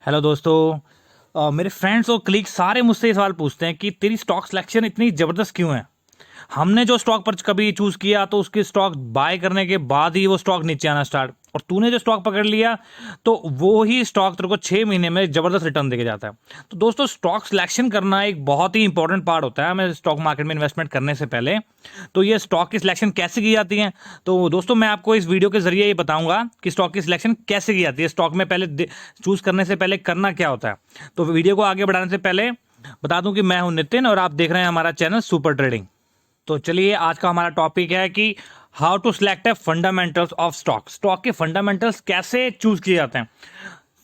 Hello दोस्तों। मेरे friends और कलीग सारे मुझसे ये सवाल पूछते हैं कि तेरी स्टॉक सिलेक्शन इतनी ज़बरदस्त क्यों है। हमने जो स्टॉक पर कभी चूज़ किया तो उसके स्टॉक बाय करने के बाद ही वो स्टॉक नीचे आना स्टार्ट, और तूने जो स्टॉक पकड़ लिया तो वो ही स्टॉक तेरे को 6 महीने में ज़बरदस्त रिटर्न देके जाता है। तो दोस्तों, स्टॉक सिलेक्शन करना एक बहुत ही इंपॉर्टेंट पार्ट होता है हमें स्टॉक मार्केट में इन्वेस्टमेंट करने से पहले। तो ये स्टॉक की सिलेक्शन कैसे की जाती है, तो दोस्तों मैं आपको इस वीडियो के जरिए ये बताऊंगा कि स्टॉक की सिलेक्शन कैसे की जाती है, स्टॉक में पहले चूज करने से पहले करना क्या होता है। तो वीडियो को आगे बढ़ाने से पहले बता दूं कि मैं हूं नितिन और आप देख रहे हैं हमारा चैनल सुपर ट्रेडिंग। तो चलिए, आज का हमारा टॉपिक है कि how to select a fundamentals of stock. Stock के फंडामेंटल्स कैसे चूज किए जाते हैं,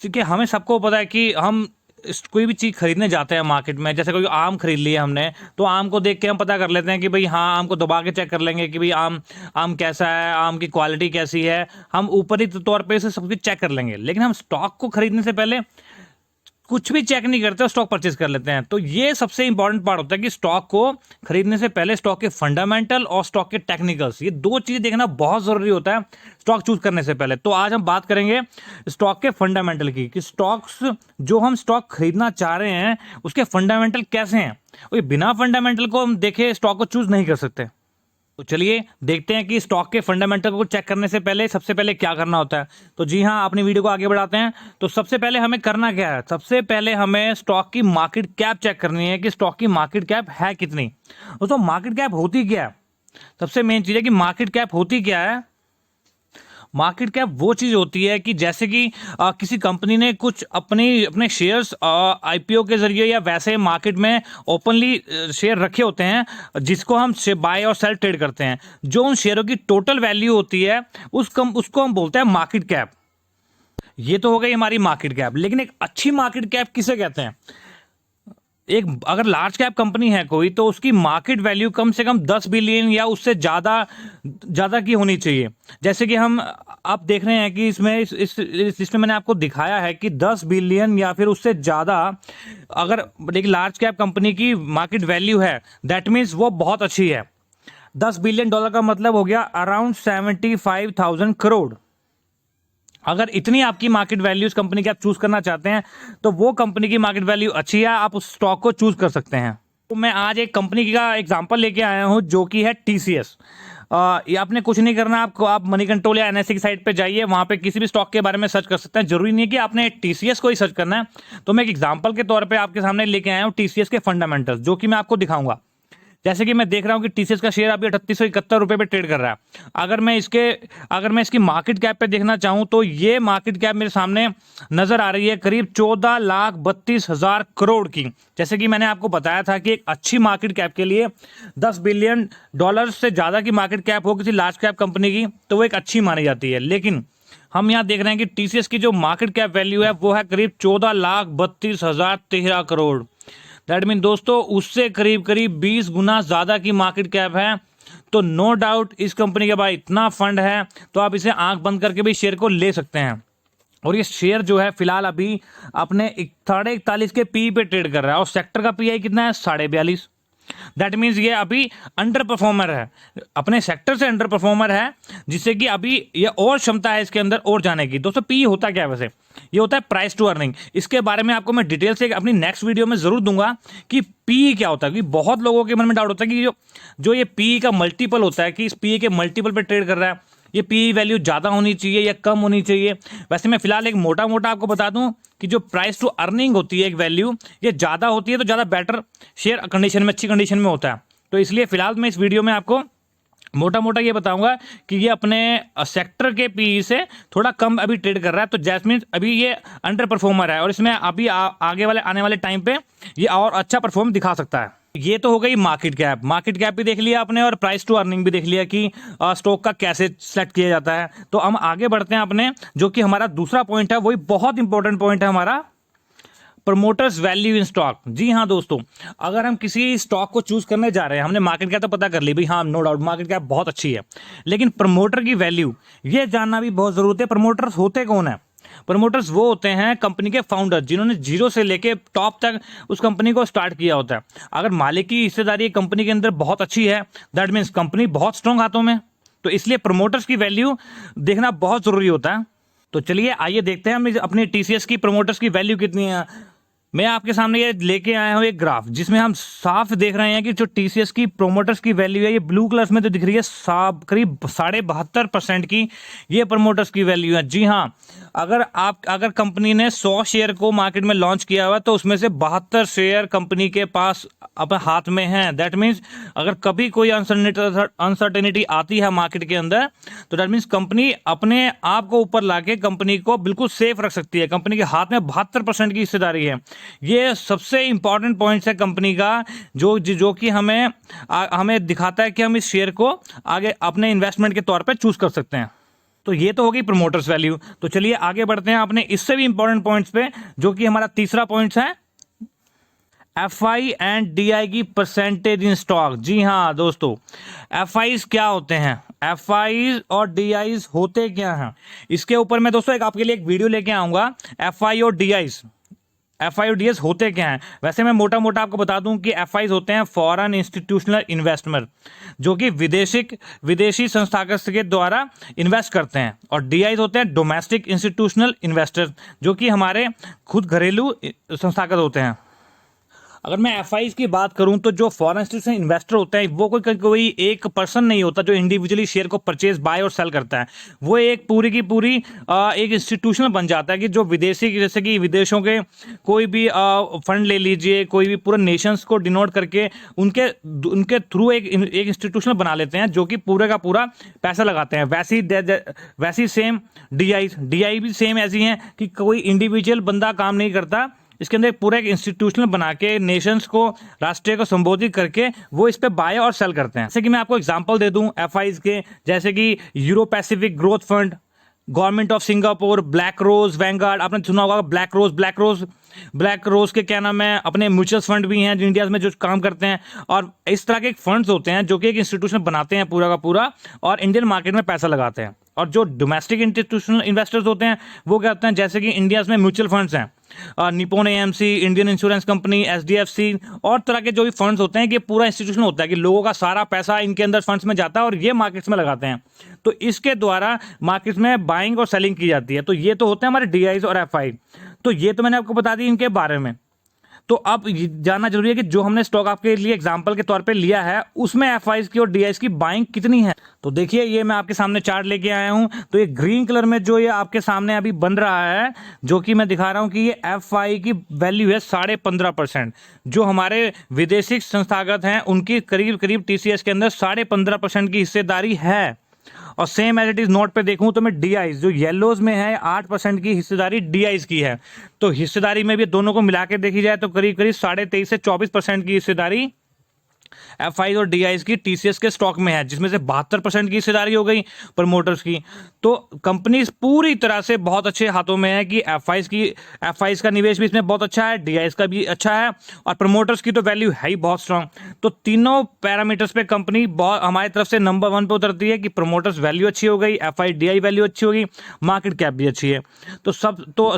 क्योंकि हमें सबको पता है कि हम कोई भी चीज़ खरीदने जाते हैं मार्केट में, जैसे कोई आम खरीद लिया हमने, तो आम को देख के हम पता कर लेते हैं कि भाई हाँ, आम को दबा के चेक कर लेंगे कि भाई आम आम कैसा है, आम की क्वालिटी कैसी है, हम ऊपरी तौर पे से सब कुछ चेक कर लेंगे। लेकिन हम स्टॉक को खरीदने से पहले कुछ भी चेक नहीं करते, स्टॉक परचेज कर लेते हैं। तो ये सबसे इंपॉर्टेंट पार्ट होता है कि स्टॉक को खरीदने से पहले स्टॉक के फंडामेंटल और स्टॉक के टेक्निकल्स, ये दो चीज़ देखना बहुत ज़रूरी होता है स्टॉक चूज करने से पहले। तो आज हम बात करेंगे स्टॉक के फंडामेंटल की, कि स्टॉक्स जो हम स्टॉक खरीदना चाह रहे हैं उसके फंडामेंटल कैसे हैं। और बिना फंडामेंटल को हम देखे स्टॉक को चूज नहीं कर सकते। तो चलिए देखते हैं कि स्टॉक के फंडामेंटल को चेक करने से पहले सबसे पहले क्या करना होता है। तो जी हाँ, अपनी वीडियो को आगे बढ़ाते हैं। तो सबसे पहले हमें करना क्या है, सबसे पहले हमें स्टॉक की मार्केट कैप चेक करनी है कि स्टॉक की मार्केट कैप है कितनी। दोस्तों, मार्केट कैप होती क्या है, सबसे मेन चीज़ है कि मार्केट कैप होती क्या है। मार्केट कैप वो चीज़ होती है कि जैसे कि किसी कंपनी ने कुछ अपने शेयर्स आईपीओ के जरिए या वैसे मार्केट में ओपनली शेयर रखे होते हैं, जिसको हम बाय और सेल ट्रेड करते हैं। जो उन शेयरों की टोटल वैल्यू होती है उसको हम बोलते हैं मार्केट कैप। ये तो हो गई हमारी मार्केट कैप। लेकिन एक अच्छी मार्केट कैप किसे कहते हैं, एक अगर लार्ज कैप कंपनी है कोई, तो उसकी मार्केट वैल्यू कम से कम 10 बिलियन या उससे ज़्यादा ज़्यादा की होनी चाहिए। जैसे कि हम आप देख रहे हैं कि इसमें इस लिस्ट में मैंने आपको दिखाया है कि 10 बिलियन या फिर उससे ज़्यादा अगर एक लार्ज कैप कंपनी की मार्केट वैल्यू है, दैट मीन्स वो बहुत अच्छी है। $10 बिलियन का मतलब हो गया अराउंड 75,000 करोड़। अगर इतनी आपकी मार्केट वैल्यू इस कंपनी की आप चूज करना चाहते हैं तो वो कंपनी की मार्केट वैल्यू अच्छी है, आप उस स्टॉक को चूज कर सकते हैं। तो मैं आज एक कंपनी का एग्जांपल लेके आया हूं जो कि है टीसीएस। ये आपने कुछ नहीं करना, आपको आप मनी कंट्रोल या एनएससी की साइट पे जाइए, वहां पे किसी भी स्टॉक के बारे में सर्च कर सकते हैं। जरूरी नहीं है कि आपने टीसीएस को ही सर्च करना है। तो मैं एक एग्जांपल के तौर पे आपके सामने लेके आया हूं टीसीएस के फंडामेंटल्स, जो कि मैं आपको दिखाऊंगा। जैसे कि मैं देख रहा हूं कि टीसीएस का शेयर अभी 3871 रुपए पे ट्रेड कर रहा है। अगर मैं इसकी मार्केट कैप पे देखना चाहूं तो ये मार्केट कैप मेरे सामने नजर आ रही है करीब 14,32,000 करोड़ की। जैसे कि मैंने आपको बताया था कि एक अच्छी मार्केट कैप के लिए $10 बिलियन से ज्यादा की मार्केट कैप हो किसी लार्ज कैप कंपनी की तो वो एक अच्छी मानी जाती है। लेकिन हम यहाँ देख रहे हैं कि टीसीएस की जो मार्केट कैप वैल्यू है वो है करीब 14,32,013 करोड़। दैट मीन दोस्तों, उससे करीब करीब 20 गुना ज्यादा की मार्केट कैप है। तो नो डाउट इस कंपनी के पास इतना फंड है तो आप इसे आंख बंद करके भी शेयर को ले सकते हैं। और ये शेयर जो है फिलहाल अभी अपने 41 के पी पे ट्रेड कर रहा है और सेक्टर का पीआई कितना है, 42.5। दैट मीन्स ये अभी अंडर परफॉर्मर है, अपने सेक्टर से अंडर परफॉर्मर है, जिससे कि अभी ये और क्षमता है इसके अंदर और जाने की। दोस्तों, पी होता क्या है वैसे, ये होता है प्राइस टू अर्निंग। इसके बारे में आपको मैं डिटेल से अपनी नेक्स्ट वीडियो में जरूर दूंगा कि पी क्या होता है, क्योंकि बहुत लोगों के मन में डाउट होता है कि जो ये पी का मल्टीपल होता है कि इस पी के मल्टीपल पे ट्रेड कर रहा है, ये पी वैल्यू ज़्यादा होनी चाहिए या कम होनी चाहिए। वैसे मैं फिलहाल एक मोटा मोटा आपको बता दूं कि जो प्राइस टू अर्निंग होती है एक वैल्यू, ये ज़्यादा होती है तो ज़्यादा बेटर शेयर कंडीशन में, अच्छी कंडीशन में होता है। तो इसलिए फिलहाल मैं इस वीडियो में आपको मोटा मोटा ये बताऊंगा कि ये अपने सेक्टर के पी से थोड़ा कम अभी ट्रेड कर रहा है। तो जैस्मिन अभी ये अंडर परफॉर्मर है और इसमें अभी आगे वाले आने वाले टाइम पे ये और अच्छा परफॉर्म दिखा सकता है। ये तो हो गई मार्केट कैप। मार्केट कैप भी देख लिया आपने और प्राइस टू अर्निंग भी देख लिया कि स्टॉक का कैसे सेलेक्ट किया जाता है। तो हम आगे बढ़ते हैं अपने, जो कि हमारा दूसरा पॉइंट है, वही बहुत इंपॉर्टेंट पॉइंट है हमारा, प्रमोटर्स वैल्यू इन स्टॉक। जी हाँ दोस्तों, अगर हम किसी स्टॉक को चूज करने जा रहे हैं, हमने मार्केट कैप तो पता कर ली भाई, हाँ नो डाउट मार्केट कैप बहुत अच्छी है, लेकिन प्रमोटर की वैल्यू ये जानना भी बहुत जरूरत है। प्रमोटर्स होते कौन है, प्रमोटर्स वो होते हैं कंपनी के फाउंडर, जिन्होंने जीरो से लेके टॉप तक उस कंपनी को स्टार्ट किया होता है। अगर मालिक की हिस्सेदारी कंपनी के अंदर बहुत अच्छी है, दैट मीन्स कंपनी बहुत स्ट्रांग हाथों में। तो इसलिए प्रमोटर्स की वैल्यू देखना बहुत जरूरी होता है। तो चलिए आइए देखते हैं हम अपने टीसीएस की प्रमोटर्स की वैल्यू कितनी है। मैं आपके सामने ये लेके आया हूँ एक ग्राफ जिसमें हम साफ देख रहे हैं कि जो टीसीएस की प्रोमोटर्स की वैल्यू है, ये ब्लू कलर्स में तो दिख रही है, साफ करीब 72.5% की ये प्रमोटर्स की वैल्यू है। जी हाँ, अगर कंपनी ने 100 शेयर को मार्केट में लॉन्च किया हुआ तो उसमें से 72 शेयर कंपनी के पास अपने हाथ में हैं। दैट मीन्स अगर कभी कोई अनसर्टेनिटी आती है मार्केट के अंदर तो दैट मीन्स कंपनी अपने आप को ऊपर लाके कंपनी को बिल्कुल सेफ रख सकती है। कंपनी के हाथ में 72% की हिस्सेदारी है। ये सबसे इंपॉर्टेंट पॉइंट्स है कंपनी का, जो कि हमें दिखाता है कि हम इस शेयर को आगे अपने इन्वेस्टमेंट के तौर पे चूज कर सकते हैं। तो ये तो होगी प्रमोटर्स वैल्यू। तो चलिए आगे बढ़ते हैं अपने इससे भी इंपॉर्टेंट पॉइंट्स पे, जो कि हमारा तीसरा पॉइंट्स है एफआई एंड डीआई की परसेंटेज इन स्टॉक। जी हाँ दोस्तों, एफआईज क्या होते हैं, एफआईज और डीआईज होते क्या हैं, इसके ऊपर मैं दोस्तों आपके लिए एक वीडियो लेके आऊंगा। एफआई और डीआईज, एफआई और डीआईज होते क्या हैं। वैसे मैं मोटा मोटा आपको बता दूं कि एफआईज होते हैं फॉरेन इंस्टीट्यूशनल इन्वेस्टमेंट, जो कि विदेशी संस्थागत के द्वारा इन्वेस्ट करते हैं, और डीआईज होते हैं डोमेस्टिक इंस्टीट्यूशनल इन्वेस्टर, जो कि हमारे खुद घरेलू संस्थागत होते हैं। अगर मैं एफआईज की बात करूं तो जो फॉरेन इंस्टीट्यूशनल इन्वेस्टर होते हैं वो कोई एक पर्सन नहीं होता जो इंडिविजुअली शेयर को परचेज बाय और सेल करता है। वो एक पूरी की पूरी एक इंस्टीट्यूशन बन जाता है कि जो विदेशी, जैसे कि विदेशों के कोई भी फंड ले लीजिए, कोई भी पूरे नेशंस को डिनोट करके उनके थ्रू एक इंस्टीट्यूशन बना लेते हैं जो कि पूरे का पूरा पैसा लगाते हैं। वैसी सेम डीआई भी सेम ऐसी हैं कि कोई इंडिविजुअल बंदा काम नहीं करता, इसके अंदर पूरा एक इंस्टीट्यूशनल बना के नेशंस को, राष्ट्रीय को संबोधित करके वो इस पे बाय और सेल करते हैं। जैसे कि मैं आपको एग्जांपल दे दूं एफआईज के, जैसे कि Euro Pacific growth fund, government of Singapore, BlackRock, Vanguard, आपने सुना होगा ब्लैक रोज के क्या नाम है, अपने म्यूचुअल फंड भी हैं जो इंडिया में जो काम करते हैं। और इस तरह के फंड्स होते हैं जो कि एक इंस्टीट्यूशन बनाते हैं पूरा का पूरा और इंडियन मार्केट में पैसा लगाते हैं। और जो डोमेस्टिक इंस्टीट्यूशनल इन्वेस्टर्स होते हैं वो क्या होते हैं, जैसे कि इंडिया में म्यूचुअल फंड्स हैं, Nippon AMC, Indian insurance company, HDFC और तरह के जो भी फंड्स होते हैं कि पूरा इंस्टीट्यूशन होता है कि लोगों का सारा पैसा इनके अंदर फंड्स में जाता है और ये मार्केट्स में लगाते हैं। तो इसके द्वारा मार्केट्स में बाइंग और सेलिंग की जाती है। तो ये तो होते हैं हमारे डीआईज और एफआई। तो ये तो मैंने आपको बता दी इनके बारे में। तो अब जानना जरूरी है कि जो हमने स्टॉक आपके लिए एग्जांपल के तौर पे लिया है उसमें एफआईज की और डीआईज की बाइंग कितनी है। तो देखिए ये मैं आपके सामने चार्ट लेके आया हूं। तो ये ग्रीन कलर में जो ये आपके सामने अभी बन रहा है, जो कि मैं दिखा रहा हूं कि ये एफआई की वैल्यू है 15.5%। जो हमारे विदेशी संस्थागत हैं उनकी करीब करीब टीसीएस के अंदर 15.5% की हिस्सेदारी है। और same as it is note पे देखूं तो मैं डीआईज जो येलोज में है 8% की हिस्सेदारी डीआईज की है। तो हिस्सेदारी में भी दोनों को मिला के देखी जाए तो करीब करीब 23.5 से 24% की हिस्सेदारी एफआई और डीआईज की टीसीएस के स्टॉक में है, जिसमें से 72% की हिस्सेदारी हो गई प्रमोटर्स की। तो कंपनी पूरी तरह से बहुत अच्छे हाथों में है कि एफआईज का निवेश भी इसमें बहुत अच्छा है, डीआईज का भी अच्छा है और प्रमोटर्स की तो वैल्यू है ही बहुत स्ट्रांग। तो तीनों पैरामीटर्स पे कंपनी बहुत हमारी तरफ से नंबर 1 पे उतरती है कि प्रमोटर्स वैल्यू अच्छी हो गई, एफआई डीआई वैल्यू अच्छी होगी, मार्केट कैप भी अच्छी है। तो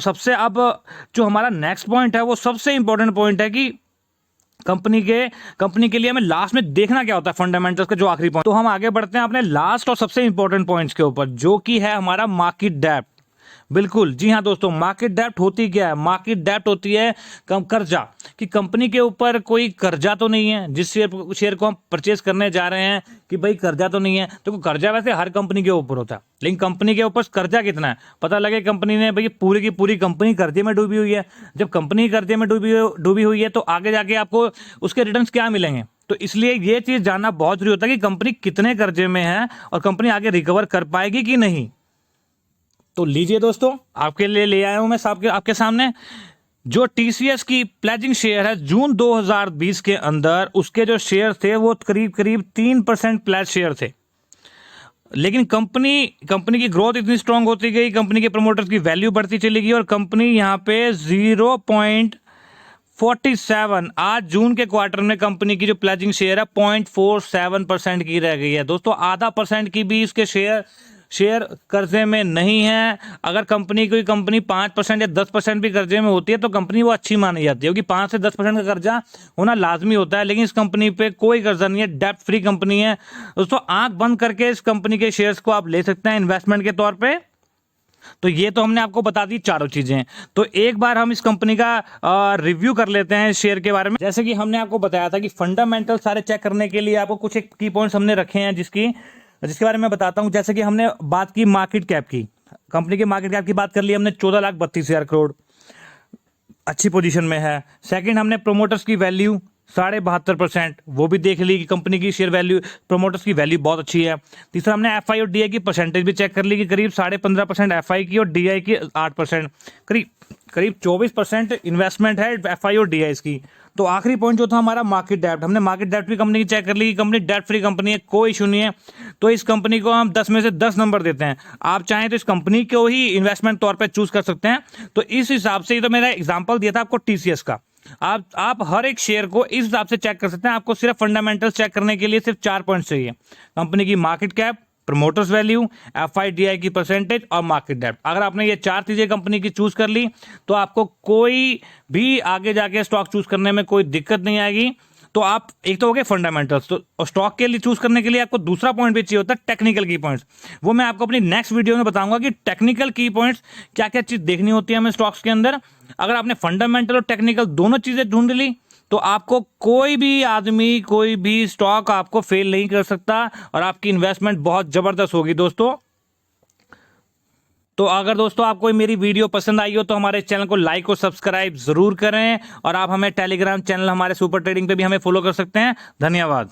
सबसे अब जो हमारा नेक्स्ट पॉइंट है वो सबसे इंपॉर्टेंट पॉइंट है कि कंपनी के लिए हमें लास्ट में देखना क्या होता है, फंडामेंटल्स का जो आखिरी पॉइंट। तो हम आगे बढ़ते हैं अपने लास्ट और सबसे इंपॉर्टेंट पॉइंट्स के ऊपर, जो कि है हमारा मार्केट डेप्थ। बिल्कुल जी हाँ दोस्तों, मार्केट डेप्थ होती क्या है? मार्केट डेप्थ होती है कर्जा, कि कंपनी के ऊपर कोई कर्जा तो नहीं है जिस शेयर को हम परचेज करने जा रहे हैं कि भाई कर्जा तो नहीं है। तो कर्जा वैसे हर कंपनी के ऊपर होता है, लेकिन कंपनी के ऊपर कर्जा कितना है पता लगे कंपनी ने भाई पूरी की पूरी कंपनी कर्जे में डूबी हुई है। जब कंपनी कर्जे में डूबी हुई है तो आगे जाके आपको उसके रिटर्न्स क्या मिलेंगे। तो इसलिए ये चीज जानना बहुत जरूरी होता है कि कंपनी कितने कर्जे में है और कंपनी आगे रिकवर कर पाएगी कि नहीं। तो लीजिए दोस्तों, आपके लिए ले आया हूं मैं आपके सामने जो टीसीएस की प्लेजिंग शेयर है जून 2020 के अंदर, उसके जो शेयर थे वो करीब करीब 3% प्लेज शेयर थे। लेकिन कंपनी की ग्रोथ इतनी स्ट्रांग होती गई, कंपनी के प्रमोटर्स की वैल्यू बढ़ती चली गई और कंपनी यहां पे 0.47 आज जून के क्वार्टर में कंपनी की जो प्लेजिंग शेयर है 0.47% की रह गई है। दोस्तों 0.5% की भी इसके शेयर कर्जे में नहीं है। अगर कोई कंपनी 5% या 10% भी कर्जे में होती है तो कंपनी वो अच्छी मानी जाती है, क्योंकि 5 से 10% का कर्जा होना लाजमी होता है। लेकिन इस कंपनी पे कोई कर्जा नहीं है, डेब्ट फ्री कंपनी है। दोस्तों आंख बंद करके इस कंपनी के शेयर्स को आप ले सकते हैं इन्वेस्टमेंट के तौर पे। तो ये तो हमने आपको बता दी चारों चीजें। तो एक बार हम इस कंपनी का रिव्यू कर लेते हैं शेयर के बारे में। जैसे कि हमने आपको बताया था कि फंडामेंटल सारे चेक करने के लिए आपको कुछ एक की पॉइंट्स हमने रखे हैं जिसके बारे में बताता हूं। जैसे कि हमने बात की मार्केट कैप की, कंपनी के मार्केट कैप की बात कर ली हमने, 14,32,000 करोड़, अच्छी पोजीशन में है। सेकंड, हमने प्रोमोटर्स की वैल्यू 72.5%, वो भी देख ली कि कंपनी की शेयर वैल्यू, प्रोमोटर्स की वैल्यू बहुत अच्छी है। तीसरा, हमने एफआई और डीआई की परसेंटेज भी चेक कर ली कि करीब 15.5% एफआई की और डीआई की 8%, करीब 24% इन्वेस्टमेंट है एफआई और डीआई की। तो आखिरी पॉइंट जो था हमारा मार्केट डेप्ट, हमने मार्केट डेप्ट भी कंपनी की चेक कर ली कि कंपनी डेट फ्री कंपनी है, कोई इशू नहीं है। तो इस कंपनी को हम 10 में से 10 नंबर देते हैं। आप चाहें तो इस कंपनी को ही इन्वेस्टमेंट तौर पे चूज कर सकते हैं। तो इस हिसाब से, ये तो मेरा एग्जांपल दिया था आपको टीसीएस का, आप हर एक शेयर को इस हिसाब से चेक कर सकते हैं। आपको सिर्फ फंडामेंटल्स चेक करने के लिए सिर्फ 4 पॉइंट्स चाहिए: कंपनी की मार्केट कैप, प्रमोटर्स वैल्यू, एफआईडीआई की परसेंटेज और मार्केट डेप्थ। अगर आपने ये 4 चीजें कंपनी की चूज कर ली तो आपको कोई भी आगे जाके स्टॉक चूज करने में कोई दिक्कत नहीं आएगी। तो आप, एक तो हो गए फंडामेंटल्स, तो स्टॉक के लिए चूज करने के लिए आपको दूसरा पॉइंट भी चाहिए होता है टेक्निकल की पॉइंट्स। वो मैं आपको अपनी नेक्स्ट वीडियो में बताऊंगा कि टेक्निकल की पॉइंट्स क्या क्या चीज देखनी होती है हमें स्टॉक्स के अंदर। अगर आपने फंडामेंटल और टेक्निकल दोनों चीजें ढूंढ ली तो आपको कोई भी आदमी, कोई भी स्टॉक आपको फेल नहीं कर सकता और आपकी इन्वेस्टमेंट बहुत जबरदस्त होगी दोस्तों। तो अगर दोस्तों आपको मेरी वीडियो पसंद आई हो तो हमारे चैनल को लाइक और सब्सक्राइब जरूर करें, और आप हमें टेलीग्राम चैनल हमारे सुपर ट्रेडिंग पे भी हमें फॉलो कर सकते हैं। धन्यवाद।